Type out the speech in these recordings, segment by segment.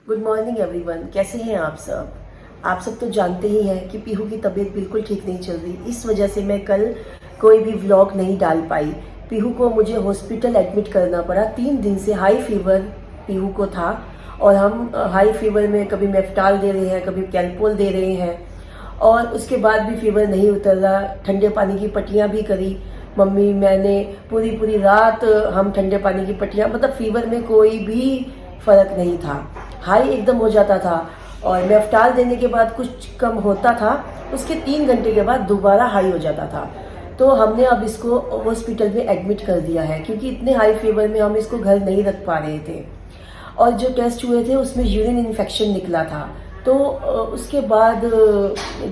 Good morning everyone. कैसे हैं आप सब? आप सब तो जानते ही हैं कि पीहू की तबीयत बिल्कुल ठीक नहीं चल रही। इस वजह से मैं कल कोई भी व्लॉग नहीं डाल पाई। पीहू को मुझे हॉस्पिटल एडमिट करना पड़ा। 3 दिन से हाई फीवर पीहू को था और हम हाई फीवर में कभी मेफ्टाल दे रहे हैं, कभी कैल्पोल दे रहे हैं और उसके बाद भी फीवर नहीं उतर रहा। ठंडे पानी की पट्टियाँ भी करी मम्मी मैंने, पूरी रात हम ठंडे पानी की पट्टियाँ, मतलब फीवर में कोई भी फर्क नहीं था। हाई एकदम हो जाता था और मेफ्टाल देने के बाद कुछ कम होता था, उसके 3 घंटे के बाद दोबारा हाई हो जाता था। तो हमने अब इसको हॉस्पिटल में एडमिट कर दिया है क्योंकि इतने हाई फीवर में हम इसको घर नहीं रख पा रहे थे। और जो टेस्ट हुए थे उसमें यूरिन इन्फेक्शन निकला था। तो उसके बाद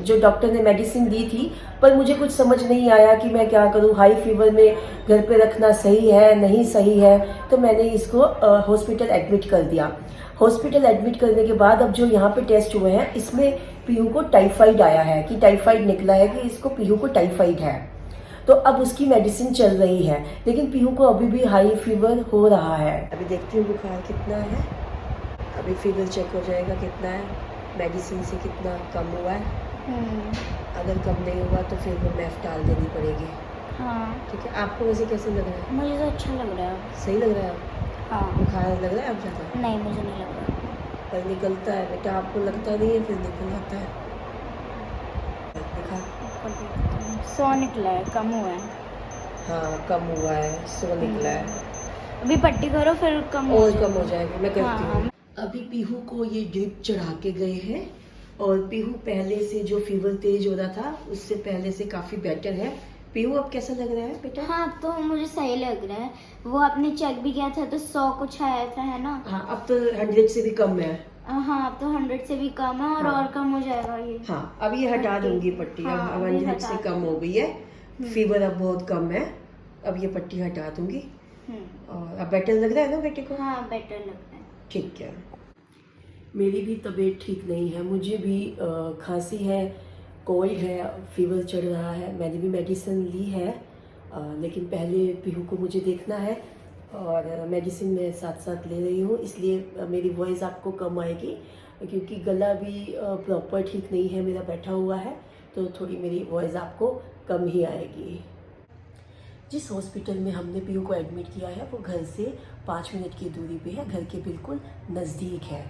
जो डॉक्टर ने मेडिसिन दी थी, पर मुझे कुछ समझ नहीं आया कि मैं क्या करूं। हाई फीवर में घर पे रखना सही है नहीं सही है, तो मैंने इसको हॉस्पिटल एडमिट कर दिया। हॉस्पिटल एडमिट करने के बाद अब जो यहाँ पे टेस्ट हुए हैं इसमें पीहू को टाइफाइड आया है, कि टाइफाइड निकला है कि इसको पीहू को टाइफाइड है। तो अब उसकी मेडिसिन चल रही है, लेकिन पीहू को अभी भी हाई फीवर हो रहा है। अभी देखती हूँ बुखार कितना है, अभी फीवर चेक हो जाएगा कितना है, मेडिसिन से कितना कम हुआ है। अगर कम नहीं हुआ तो फिर वो मेफ्टाल देनी पड़ेगी। हाँ ठीक है। आपको वैसे कैसे लग रहा है? मुझे तो अच्छा लग रहा है। सही लग रहा है? हाँ बुखार लग रहा है आप ज़्यादा? नहीं, मुझे नहीं लग रहा। पर निकलता है बेटा, आपको लगता नहीं है फिर निकल आता है। देखा? 100 निकला है, कम हुआ है। हाँ कम हुआ है, 100 निकला है। अभी पट्टी करो फिर कम हो और जाएगा। कम हो जाएगा, मैं करती हाँ। हूँ। अभी पीहू को ये ड्रिप चढ़ा के गए हैं और पीहू पहले से जो फीवर तेज हो रहा था उससे पहले से काफी बेटर है। पीहू अब कैसा लग रहा है बेटा? हाँ तो मुझे सही लग रहा है। वो आपने चेक भी किया था तो 100 कुछ आया था, है ना? हाँ अब तो 100 से भी कम है। हाँ अब तो 100 से भी कम है और हाँ। और कम हो जाएगा ये। हाँ अब ये हटा दूंगी पट्टी। हाँ, अब अभी 100 हटा से कम हो गई है, फीवर अब बहुत कम है। अब ये पट्टी हटा दूंगी और अब बेटर लग रहा है ना बेटे को? हाँ बेटर लग रहा है। ठीक है। मेरी भी तबीयत ठीक नहीं है, मुझे भी खांसी है, कोल्ड है, फीवर चढ़ रहा है। मैंने भी मेडिसिन ली है, लेकिन पहले पीहू को मुझे देखना है और मेडिसिन मैं साथ साथ ले रही हूँ, इसलिए मेरी वॉइस आपको कम आएगी क्योंकि गला भी प्रॉपर ठीक नहीं है मेरा, बैठा हुआ है, तो थोड़ी मेरी वॉइस आपको कम ही आएगी। जिस हॉस्पिटल में हमने पीहू को एडमिट किया है वो घर से 5 मिनट की दूरी पे है, घर के बिल्कुल नज़दीक है।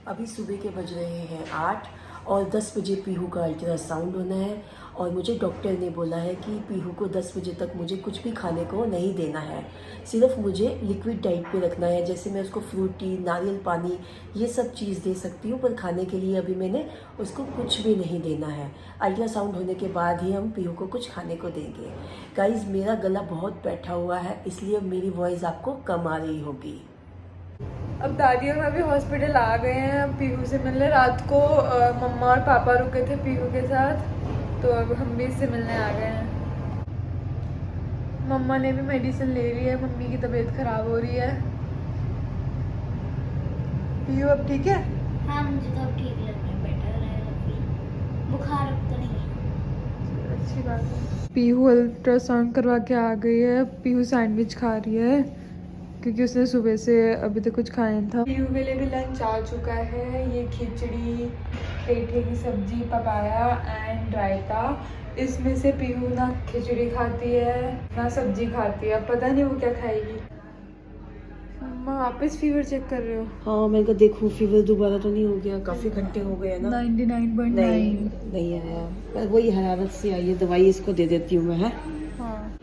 अभी सुबह के बज रहे हैं 8 और 10 बजे पीहू का अल्ट्रासाउंड होना है और मुझे डॉक्टर ने बोला है कि पीहू को 10 बजे तक मुझे कुछ भी खाने को नहीं देना है, सिर्फ मुझे लिक्विड डाइट पे रखना है। जैसे मैं उसको फ्रूटी, नारियल पानी, ये सब चीज़ दे सकती हूँ, पर खाने के लिए अभी मैंने उसको कुछ भी नहीं देना है। अल्ट्रासाउंड होने के बाद ही हम पीहू को कुछ खाने को देंगे। गाइज मेरा गला बहुत बैठा हुआ है, इसलिए मेरी वॉइस आपको कम आ रही होगी। अब दादी और मैं भी हॉस्पिटल आ गए हैं पीहू से मिलने। रात को मम्मा और पापा रुके थे पीहू के साथ, तो अब हम भी इससे मिलने आ गए हैं। मम्मा ने भी मेडिसिन ले ली है, मम्मी की तबीयत खराब हो रही है। पीहू अब ठीक है? हाँ मुझे तो अब ठीक लग रहा है, बेटर है अभी। बुखार अब तो नहीं है। अच्छी बात है। पीहू अल्ट्रासाउंड करवा के आ गई है। पीहू सैंडविच खा रही है क्योंकि उसने सुबह से अभी तक कुछ खाया नहीं था। पीहू के लिए भी लंच आ चुका है। ये खिचड़ी, पेठे की सब्जी, पपाया एंड रायता। इसमें से पीहू ना खिचड़ी खाती है ना सब्जी खाती है, अब पता नहीं वो क्या खाएगी। मम्मा वापस फीवर चेक कर रहे हो? हाँ मैं कहा देखूँ फीवर दोबारा तो नहीं हो गया, काफ़ी घंटे हो गए ना। 99.9। नहीं आया, पर वही हरारत से आई है। दवाई इसको दे देती हूँ मैं, है। हाँ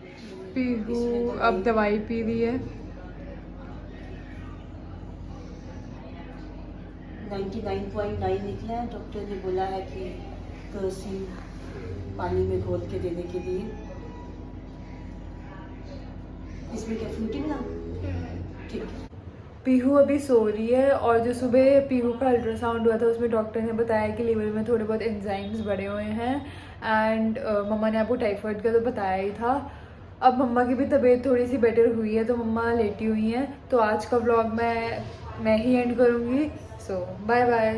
पीहू अब दवाई पी रही है। 99.9 निकला है। डॉक्टर ने बोला है कि करौसीन पानी में घोल के देने के लिए। इसमें क्या फ्रूटी मिला? ठीक है। पीहू अभी सो रही है और जो सुबह पीहू का अल्ट्रासाउंड हुआ था उसमें डॉक्टर ने बताया कि लीवर में थोड़े बहुत एंजाइम्स बढ़े हुए हैं एंड मम्मा ने आपको टाइफाइड का तो बताया ही था। अब मम्मा की भी तबीयत थोड़ी सी बेटर हुई है तो मम्मा लेटी हुई हैं। तो आज का व्लॉग मैं ही एंड करूँगी। सो बाय बाय।